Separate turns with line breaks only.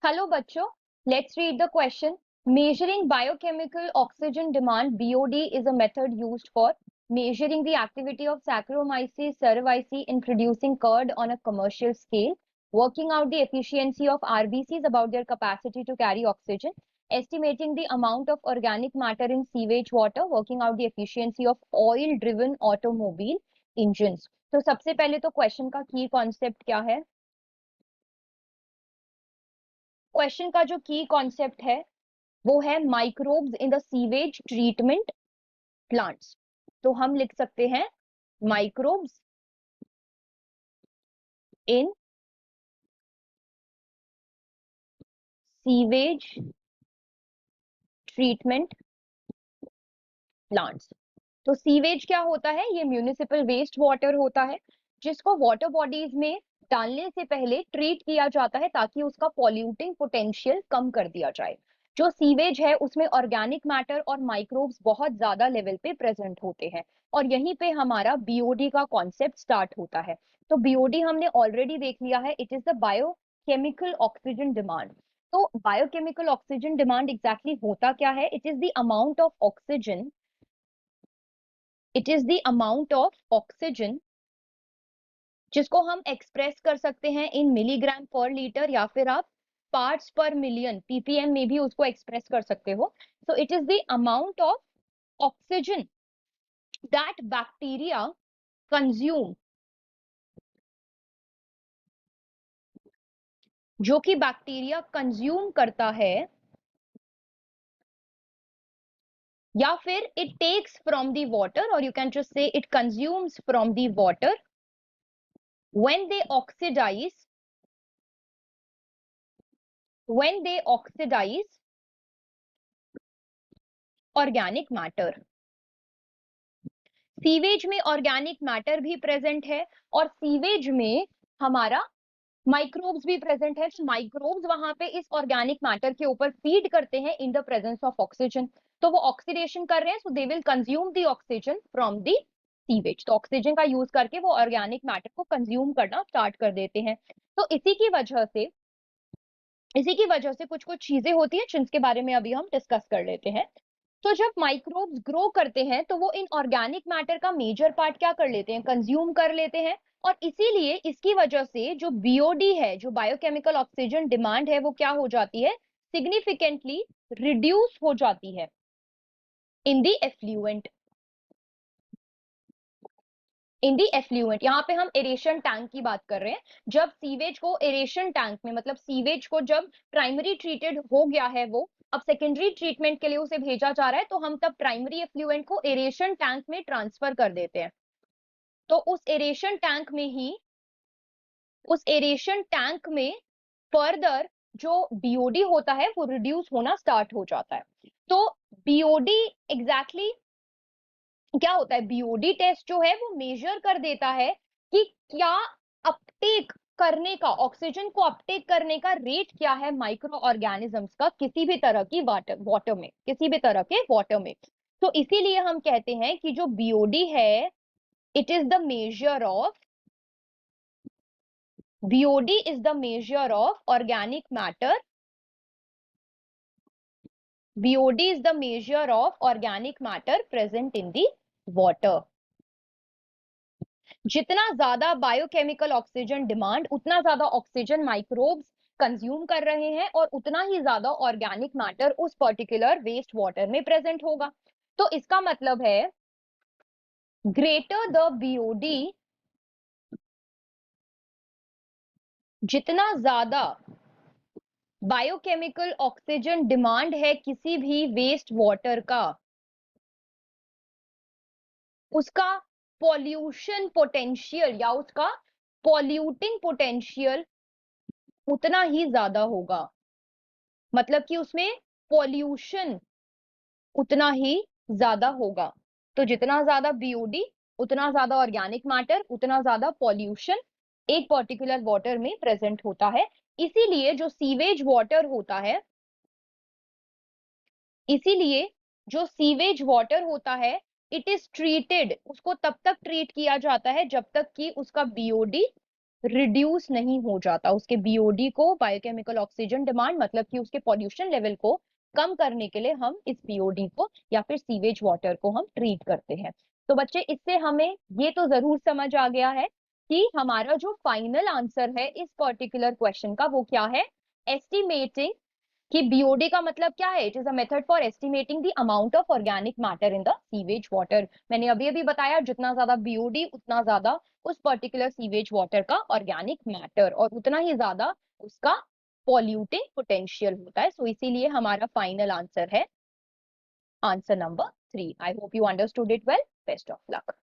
Hello बच्चों, let's read the question. Measuring biochemical oxygen demand BOD is a method used for measuring the activity of Saccharomyces cerevisiae in producing curd on a commercial scale, working out the efficiency of RBCs about their capacity to carry oxygen, estimating the amount of organic matter in sewage water, working out the efficiency of oil-driven automobile engines. तो सबसे पहले तो question का की concept क्या है? Question का जो की कॉन्सेप्ट है वो है microbes in the sewage treatment plants. तो हम लिख सकते हैं microbes in sewage treatment plants. तो सीवेज क्या होता है? ये म्यूनिसिपल वेस्ट वाटर होता है जिसको वाटर बॉडीज में डालने से पहले ट्रीट किया जाता है ताकि उसका पॉल्यूटिंग पोटेंशियल कम कर दिया जाए. जो सीवेज है उसमें ऑर्गेनिक मैटर और माइक्रोब्स बहुत ज्यादा लेवल पे प्रेजेंट होते हैं और यहीं पे हमारा बीओडी का कॉन्सेप्ट स्टार्ट होता है. तो बीओडी हमने ऑलरेडी देख लिया है. It is the biochemical oxygen demand. तो बायोकेमिकल ऑक्सीजन डिमांड एग्जैक्टली होता क्या है? It is the amount of oxygen. It is the amount of oxygen जिसको हम एक्सप्रेस कर सकते हैं इन मिलीग्राम पर लीटर या फिर आप पार्ट्स पर मिलियन पीपीएम में भी उसको एक्सप्रेस कर सकते हो. So it is the amount of oxygen that bacteria consume, जो कि बैक्टीरिया कंज्यूम करता है या फिर it takes from the water, और you can just say it consumes from the water when they oxidize when they oxidize organic matter. Sewage में organic matter भी present है और सीवेज में हमारा माइक्रोब्स भी प्रेजेंट है. माइक्रोब्स वहां पे इस ऑर्गेनिक मैटर के ऊपर फीड करते हैं in the presence of oxygen. तो वो ऑक्सीडेशन कर रहे हैं, so they will consume the oxygen from the sewage. तो ऑक्सीजन का यूज करके वो ऑर्गेनिक मैटर को कंज्यूम करना स्टार्ट कर देते हैं. तो इसी की वजह से कुछ कुछ चीजें होती हैं जिनके बारे में अभी हम डिस्कस कर लेते हैं. तो जब माइक्रोब्स ग्रो करते हैं तो वो इन ऑर्गेनिक मैटर का मेजर पार्ट क्या कर लेते हैं? कंज्यूम कर लेते हैं. और इसीलिए इसकी वजह से जो बीओडी है, जो बायोकेमिकल ऑक्सीजन डिमांड है, वो क्या हो जाती है? सिग्निफिकेंटली रिड्यूस हो जाती है इन दी एफ्लुएंट. इन दी एफ्लुएंट, यहाँ पे हम एरेशन टैंक की बात कर रहे हैं. जब सीवेज को एरेशन टैंक में, मतलब सीवेज को जब प्राइमरी ट्रीटेड हो गया है, वो अब सेकेंडरी ट्रीटमेंट के लिए उसे भेजा जा रहा है, तो हम तब प्राइमरी एफ्लुएंट को एरेशन टैंक में ट्रांसफर कर देते हैं. तो उस एरेशन टैंक में फर्दर जो बीओडी होता है वो रिड्यूस होना स्टार्ट हो जाता है. तो बीओडी एग्जैक्टली क्या होता है? बीओडी टेस्ट जो है वो मेजर कर देता है कि क्या अपटेक करने का, ऑक्सीजन को अपटेक करने का रेट क्या है माइक्रो ऑर्गेनिजम्स का किसी भी तरह की वाटर में, किसी भी तरह के वाटर में. तो इसीलिए हम कहते हैं कि जो बीओडी है, it is the measure of BOD is the measure of organic matter. BOD is the measure of organic matter present in the water. जितना ज्यादा बायोकेमिकल ऑक्सीजन डिमांड, उतना ज्यादा ऑक्सीजन माइक्रोब्स कंज्यूम कर रहे हैं और उतना ही ज्यादा ऑर्गेनिक मैटर उस पर्टिकुलर वेस्ट वाटर में प्रेजेंट होगा. तो इसका मतलब है ग्रेटर द BOD, जितना ज्यादा बायोकेमिकल ऑक्सीजन डिमांड है किसी भी वेस्ट वाटर का, उसका पॉल्यूशन पोटेंशियल या उसका पॉल्यूटिंग पोटेंशियल उतना ही ज्यादा होगा. मतलब कि उसमें पॉल्यूशन उतना ही ज्यादा होगा. तो जितना ज्यादा बीओडी, उतना ज्यादा ऑर्गेनिक मैटर, उतना ज्यादा पॉल्यूशन एक पर्टिकुलर वाटर में प्रेजेंट होता है. इसीलिए जो सीवेज वाटर होता है, इसीलिए जो सीवेज वाटर होता है, इट इज ट्रीटेड, उसको तब तक ट्रीट किया जाता है जब तक कि उसका बीओडी रिड्यूस नहीं हो जाता, उसके बीओडी को, बायोकेमिकल ऑक्सीजन डिमांड, मतलब कि उसके पॉल्यूशन लेवल को कम करने के लिए हम इस बीओडी को या फिर सीवेज वाटर को हम ट्रीट करते हैं। तो बच्चे इससे हमें ये तो जरूर समझ आ गया है कि हमारा जो फाइनल आंसर है इस पर्टिकुलर क्वेश्चन का वो क्या है, एस्टिमेटिंग, कि बीओडी का मतलब क्या है, it is a method for estimating the amount of organic matter in the sewage water. मैंने अभी अभी बताया जितना ज्यादा बीओडी उतना ज्यादा उस पर्टिकुलर सीवेज वाटर का ऑर्गेनिक मैटर और उतना ही ज्यादा उसका पॉल्यूटिंग पोटेंशियल होता है। सो इसीलिए हमारा फाइनल आंसर है answer number 3। I hope you understood it well. Best of luck.